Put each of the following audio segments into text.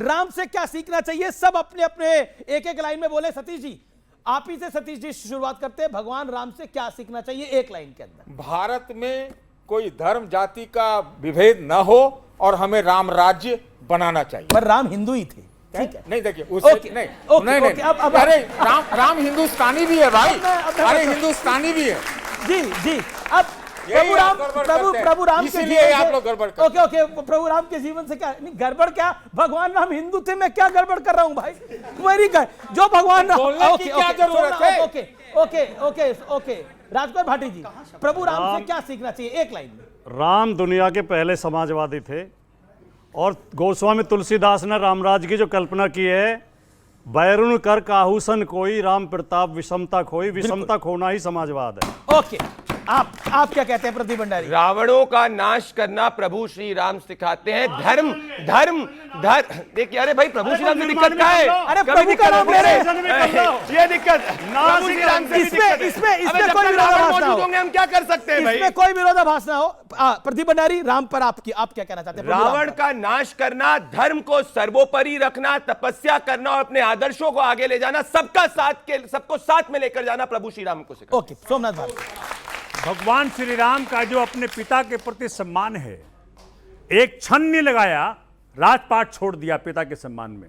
राम से क्या सीखना चाहिए, सब अपने अपने एक एक लाइन में बोले। सतीश जी, आप ही से सतीश जी शुरुआत करते हैं। भगवान राम से क्या सीखना चाहिए एक लाइन के अंदर? भारत में कोई धर्म जाति का विभेद न हो और हमें राम राज्य बनाना चाहिए। पर राम हिंदू ही थे, ठीक है? नहीं देखिए उससे ओके, नहीं ओके, नहीं ओके, नहीं अब अरे राम हिंदुस्तानी भी है भाई। अब अरे हिंदुस्तानी भी है जी जी। अब यही आप गड़बड़ करते हैं। प्रभु राम के इसीलिए जीवन आप से- लोग गड़बड़ करते हैं। ओके ओके, प्रभु राम के जीवन से क्या नहीं गड़बड़, क्या भगवान राम हिंदू थे, मैं क्या गड़बड़ कर रहा हूं भाई? मेरी जो भगवान राम, बोलने की क्या जरूरत है? ओके ओके ओके ओके, राजकुमार भाटी जी, प्रभु राम से क्या सीखना चाहिए एक लाइन में? राम दुनिया के पहले समाजवादी थे और गोस्वामी तुलसीदास ने रामराज की जो कल्पना की है, बैरुन कर काहूसन कोई राम प्रताप विषमता खोई, विषमता खोना ही समाजवाद है। ओके, आप क्या कहते हैं प्रदीप भंडारी? रावणों का नाश करना प्रभु श्री राम सिखाते हैं। धर्म धर्म धर्म देखिए, अरे भाई प्रभु श्री राम से दिक्कत क्या है? अरे कभी प्रभु का दिक्कत नाम है? ले रहे ये दिक्कत प्रभु श्री राम से भी इसमें- दिक्कत है। इसमें- अबे इसमें जब कोई तक विरोधाभास रावण ना मौजूद हो। होंगे हम क्या कर सकते हैं भाई? इसमें कोई विरोधाभास ना हो। प्रदीप भंडारी, राम पर आप क्या कहना चाहते हैं? प्रभु राम रावण पर। का नाश करना, धर्म को सर्वोपरि रखना, तपस्या करना और अपने आदर्शों को आगे ले जाना, सबको साथ में लेकर जाना प्रभु श्री राम को सिखाते हैं। ओके, सोमनाथ भाई। भगवान श्री राम का जो अपने पिता के प्रति सम्मान है, एक क्षण नहीं लगाया, राजपाट छोड़ दिया पिता के सम्मान में।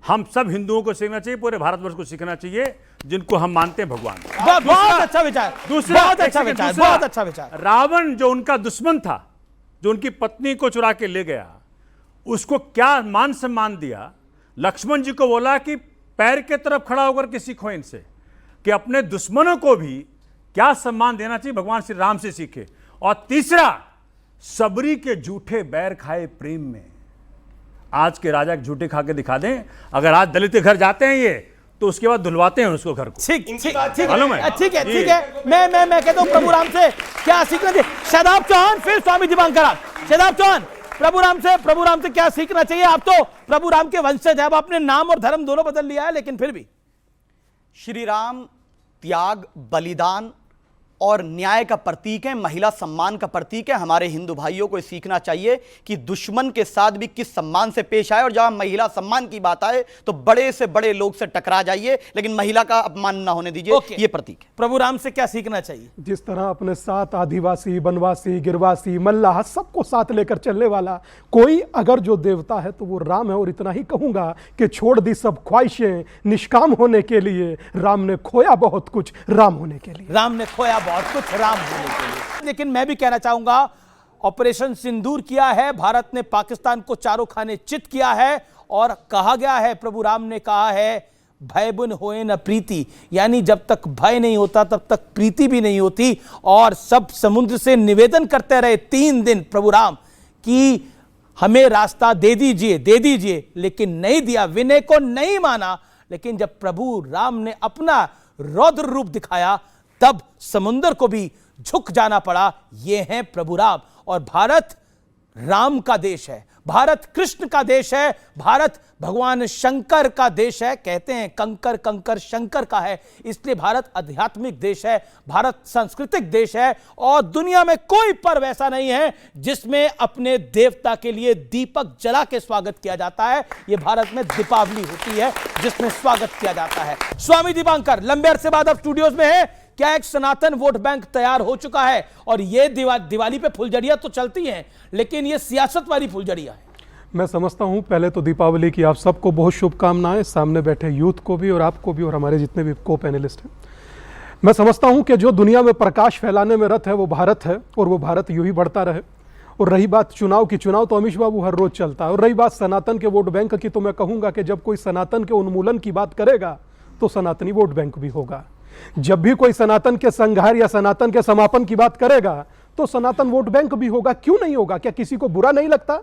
हम सब हिंदुओं को सीखना चाहिए, पूरे भारतवर्ष को सीखना चाहिए, जिनको हम मानते हैं भगवान। बहुत अच्छा विचार, दूसरा, बहुत एक अच्छा सेकंड, विचार, दूसरा, बहुत अच्छा विचार। रावण जो उनका दुश्मन था, जो उनकी पत्नी को चुरा के ले गया, उसको क्या मान सम्मान दिया। लक्ष्मण जी को बोला कि पैर के तरफ खड़ा होकर के सीखो इनसे, कि अपने दुश्मनों को भी क्या सम्मान देना चाहिए, भगवान श्री राम से सीखे। और तीसरा, सबरी के झूठे बैर खाए प्रेम में। आज के राजा के झूठे खा के दिखा दें, अगर आज दलित के घर जाते हैं ये, तो उसके बाद धुलवाते हैं उसको घर को। ठीक ठीक ठीक मालूम है? है, ठीक है, ठीक है। मैं कहता हूं प्रभु राम से क्या सीखना चाहिए? शादाब चौहान, फिर स्वामी दीपांकर। शादाब चौहान, प्रभु राम से क्या सीखना चाहिए? आप तो प्रभु राम के वंशज हैं, अब आपने नाम और धर्म दोनों बदल लिया है, लेकिन फिर भी श्री राम त्याग, बलिदान और न्याय का प्रतीक है, महिला सम्मान का प्रतीक है। हमारे हिंदू भाइयों को सीखना चाहिए कि दुश्मन के साथ भी किस सम्मान से पेश आए, और जहां महिला सम्मान की बात आए तो बड़े से बड़े लोग से टकरा जाइए, लेकिन महिला का अपमान ना होने दीजिए। ओके। ये प्रतीक है। प्रभु राम से क्या सीखना चाहिए? जिस तरह अपने साथ आदिवासी, बनवासी, गिरवासी, मल्लाह सबको साथ लेकर चलने वाला कोई अगर जो देवता है तो वो राम है। और इतना ही कहूंगा कि छोड़ दी सब ख्वाहिशें निष्काम होने के लिए, राम ने खोया बहुत कुछ राम होने के लिए। राम ने खोया बहुत कुछ राम होने के लिए। लेकिन मैं भी कहना चाहूंगा, ऑपरेशन सिंदूर किया है, भारत ने पाकिस्तान को चारों खाने चित किया है, और कहा गया है, प्रभु राम ने कहा है, भय बुन होए न प्रीति, यानी जब तक भय नहीं होता तब तक प्रीति भी नहीं होती। और सब समुद्र से निवेदन करते रहे 3 दिन प्रभु राम कि हमें रास्ता दे दीजिए, लेकिन नहीं दिया, विनय को नहीं माना। लेकिन जब प्रभु राम ने अपना रौद्र रूप दिखाया, तब समुद्र को भी झुक जाना पड़ा। ये हैं प्रभु राम। और भारत राम का देश है, भारत कृष्ण का देश है, भारत भगवान शंकर का देश है। कहते हैं कंकर कंकर शंकर का है, इसलिए भारत आध्यात्मिक देश है, भारत सांस्कृतिक देश है। और दुनिया में कोई पर्व ऐसा नहीं है जिसमें अपने देवता के लिए दीपक जला के स्वागत किया जाता है। यह भारत में दीपावली होती है जिसमें स्वागत किया जाता है। स्वामी दीपांकर लंबे अरसे बाद अब स्टूडियोज में है। क्या एक सनातन वोट बैंक तैयार हो चुका है? और ये दिवाली पे फुलझड़ियां तो चलती हैं, लेकिन ये सियासत वाली फुलझड़ियां हैं। मैं समझता हूं पहले तो दीपावली की आप सबको बहुत शुभकामनाएं, सामने बैठे यूथ को भी और आपको भी और हमारे जितने भी को पैनलिस्ट हैं। मैं समझता हूं कि जो दुनिया में प्रकाश फैलाने में रत है वो भारत है, और वो भारत यूं ही बढ़ता रहे। और रही बात चुनाव की, चुनाव तो अमीश बाबू हर रोज चलता है। और रही बात सनातन के वोट बैंक की, तो मैं कहूँगा कि जब कोई सनातन के उन्मूलन की बात करेगा तो सनातनी वोट बैंक भी होगा। जब भी कोई सनातन के संहार या सनातन के समापन की बात करेगा तो सनातन वोट बैंक भी होगा। क्यों नहीं होगा? क्या किसी को बुरा नहीं लगता?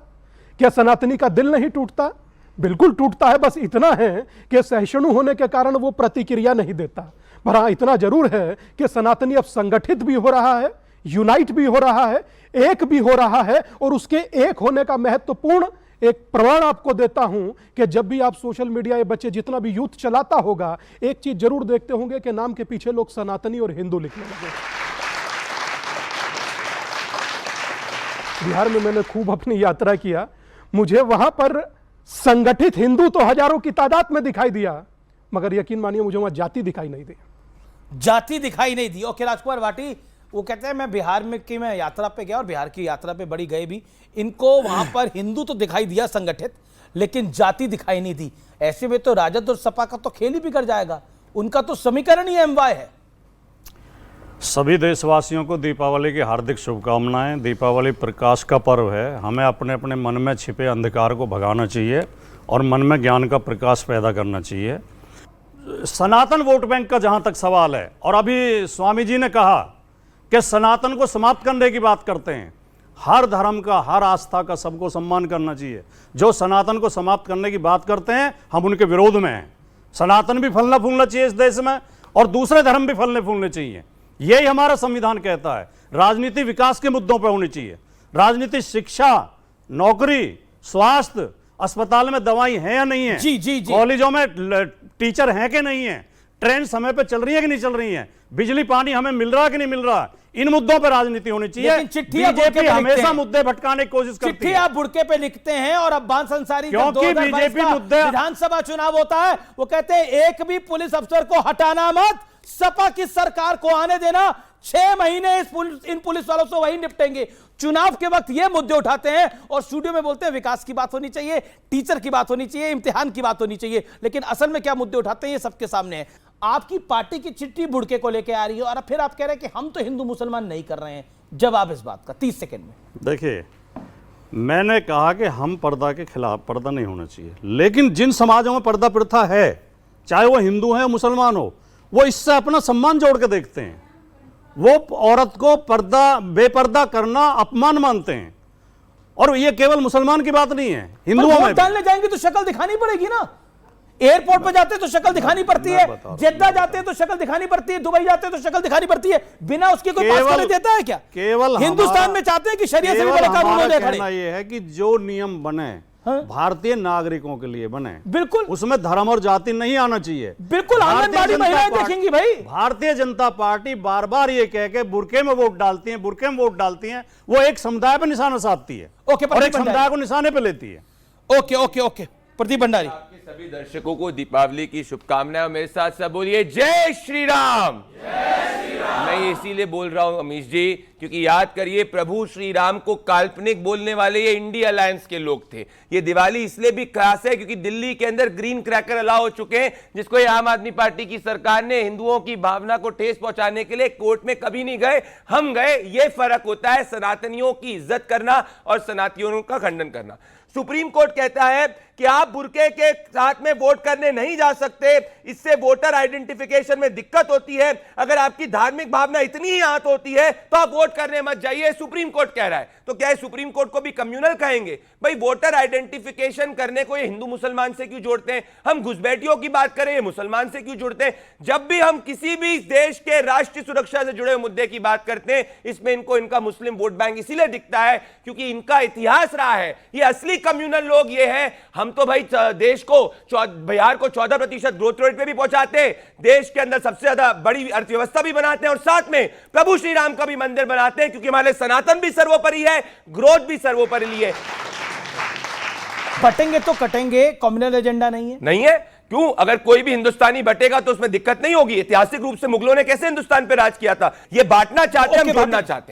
क्या सनातनी का दिल नहीं टूटता? बिल्कुल टूटता है। बस इतना है कि सहिष्णु होने के कारण वो प्रतिक्रिया नहीं देता। पर हाँ, इतना जरूर है कि सनातनी अब संगठित भी हो रहा है, यूनाइट भी हो रहा है, एक भी हो रहा है। और उसके एक होने का महत्वपूर्ण एक प्रमाण आपको देता हूं कि जब भी आप सोशल मीडिया, ये बच्चे जितना भी यूथ चलाता होगा, एक चीज जरूर देखते होंगे कि नाम के पीछे लोग सनातनी और हिंदू लिखने लगे। बिहार में मैंने खूब अपनी यात्रा किया, मुझे वहां पर संगठित हिंदू तो हजारों की तादाद में दिखाई दिया, मगर यकीन मानिए मुझे वहां जाति दिखाई नहीं दी। जाति दिखाई नहीं दी। ओके राजकुमार भाटी, वो कहते हैं मैं बिहार में की मैं यात्रा पे गया और बिहार की यात्रा पे बड़ी गए भी, इनको वहां पर हिंदू तो दिखाई दिया संगठित, लेकिन जाति दिखाई नहीं दी। ऐसे में तो राजद और सपा का तो खेल ही बिगड़ जाएगा, उनका तो समीकरण ही एमवाय है। सभी देशवासियों को दीपावली की हार्दिक शुभकामनाएं। दीपावली प्रकाश का पर्व है, हमें अपने अपने मन में छिपे अंधकार को भगाना चाहिए और मन में ज्ञान का प्रकाश पैदा करना चाहिए। सनातन वोट बैंक का जहां तक सवाल है, और अभी स्वामी जी ने कहा कि सनातन को समाप्त करने की बात करते हैं, हर धर्म का, हर आस्था का सबको सम्मान करना चाहिए। जो सनातन को समाप्त करने की बात करते हैं हम उनके विरोध में हैं। सनातन भी फलना फूलना चाहिए इस देश में और दूसरे धर्म भी फलने फूलने चाहिए, यही हमारा संविधान कहता है। राजनीति विकास के मुद्दों पर होनी चाहिए। राजनीति शिक्षा, नौकरी, स्वास्थ्य, अस्पताल में दवाई है या नहीं है, जी जी जी, कॉलेजों में टीचर हैं कि नहीं है, ट्रेन समय पे चल रही है कि नहीं चल रही है, बिजली पानी हमें मिल रहा है कि नहीं मिल रहा, इन मुद्दों पर राजनीति होनी चाहिए। लेकिन चिट्ठी आप बुड़के बीजेपी पे लिखते हमेशा हैं। मुद्दे भटकाने की कोशिश करती चिट्ठी है। आप बुड़के पे लिखते हैं और अब्बास अंसारी जब क्योंकि 2022 बीजेपी का मुद्दे- विधानसभा चुनाव होता है, वो कहते हैं एक भी पुलिस अफसर को हटाना मत, सपा की सरकार को आने देना, 6 महीने इन पुलिस वालों से वही निपटेंगे। चुनाव के वक्त ये मुद्दे उठाते हैं और स्टूडियो में बोलते हैं विकास की बात होनी चाहिए, टीचर की बात होनी चाहिए, इम्तिहान की बात होनी चाहिए, लेकिन असल में क्या मुद्दे उठाते हैं ये सबके सामने है। आपकी पार्टी की चिट्ठी बुड़के को लेकर आ रही है और फिर आप कह रहे हैं कि हम तो हिंदू मुसलमान नहीं कर रहे हैं। जवाब इस बात का 30 सेकंड में। देखिए, मैंने कहा कि हम पर्दा के खिलाफ, पर्दा नहीं होना चाहिए, लेकिन जिन समाजों में पर्दा प्रथा है, चाहे वो हिंदू है मुसलमान हो, वो इससे अपना सम्मान जोड़ के देखते हैं। वो औरत को पर्दा, बेपर्दा करना अपमान मानते हैं। और ये केवल मुसलमान की बात नहीं है, हिंदुओं में वोट भी। डालने जाएंगे तो शक्ल दिखानी पड़ेगी ना। एयरपोर्ट पे जाते तो शक्ल दिखानी पड़ती है, जेद्दा जाते हैं तो शक्ल दिखानी पड़ती है, दुबई जाते हैं तो शक्ल दिखानी पड़ती है, बिना उसके कोई पास करने देता है क्या? केवल हिंदुस्तान में चाहते हैं कि शरीयत से भी बड़े कानून होने खड़े। ये है कि जो नियम बने हाँ? भारतीय नागरिकों के लिए बने, बिल्कुल उसमें धर्म और जाति नहीं आना चाहिए। बिल्कुल आंगनबाड़ी महिलाएं देखेंगी भाई। भारतीय जनता पार्टी बार बार ये कह के बुरके में वोट डालती है, बुरके में वोट डालती है, वो एक समुदाय पर निशाना साधती है ओके, और एक समुदाय को निशाने पे लेती है। Okay okay okay, Pradeep Bhandari. आपके सभी दर्शकों को दीपावली की शुभकामनाएं और मेरे साथ सब बोलिए जय श्री राम। मैं इसीलिए बोल रहा हूं अमीश जी, क्योंकि याद करिए प्रभु श्री राम को काल्पनिक बोलने वाले ये इंडिया अलायंस के लोग थे। ये दिवाली इसलिए भी खास है क्योंकि दिल्ली के अंदर ग्रीन क्रैकर अलाउ हो चुके हैं, जिसको ये आम आदमी पार्टी की सरकार ने हिंदुओं की भावना को ठेस पहुंचाने के लिए कोर्ट में कभी नहीं गए, हम गए। ये फर्क होता है सनातनियों की इज्जत करना और सनातनियों का खंडन करना। सुप्रीम कोर्ट कहता है कि आप बुरके के साथ में वोट करने नहीं जा सकते, इससे वोटर आइडेंटिफिकेशन में दिक्कत होती है। अगर आपकी धार्मिक भावना इतनी ही आहत होती है तो आप वोट करने मत जाइए, सुप्रीम कोर्ट कह रहा है। तो क्या है, सुप्रीम कोर्ट को भी कम्युनल कहेंगे? भाई वोटर आइडेंटिफिकेशन करने को ये हिंदू मुसलमान से क्यों जोड़ते हैं? हम घुसपैठियों की बात करें, ये मुसलमान से क्यों जोड़ते हैं? जब भी हम किसी भी देश के राष्ट्रीय सुरक्षा से जुड़े मुद्दे की बात करते हैं, इसमें इनको इनका मुस्लिम वोट बैंक इसीलिए दिखता है क्योंकि इनका इतिहास रहा है। ये असली कम्युनल लोग ये हैं। हम तो भाई देश को, बिहार को 14% ग्रोथ रेट पे भी पहुंचाते हैं, देश के अंदर सबसे ज्यादा बड़ी अर्थव्यवस्था भी बनाते हैं और साथ में प्रभु श्री राम का भी मंदिर बनाते हैं, क्योंकि हमारे सनातन भी सर्वोपरि है, ग्रोथ भी सर्वोपरि है। बटेंगे तो कटेंगे, कम्युनल एजेंडा नहीं है। नहीं है क्यों? अगर कोई भी हिंदुस्तानी बटेगा तो उसमें दिक्कत नहीं होगी। ऐतिहासिक रूप से मुगलों ने कैसे हिंदुस्तान पे राज किया था? ये बांटना चाहते हैं, हम जोड़ना चाहते हैं।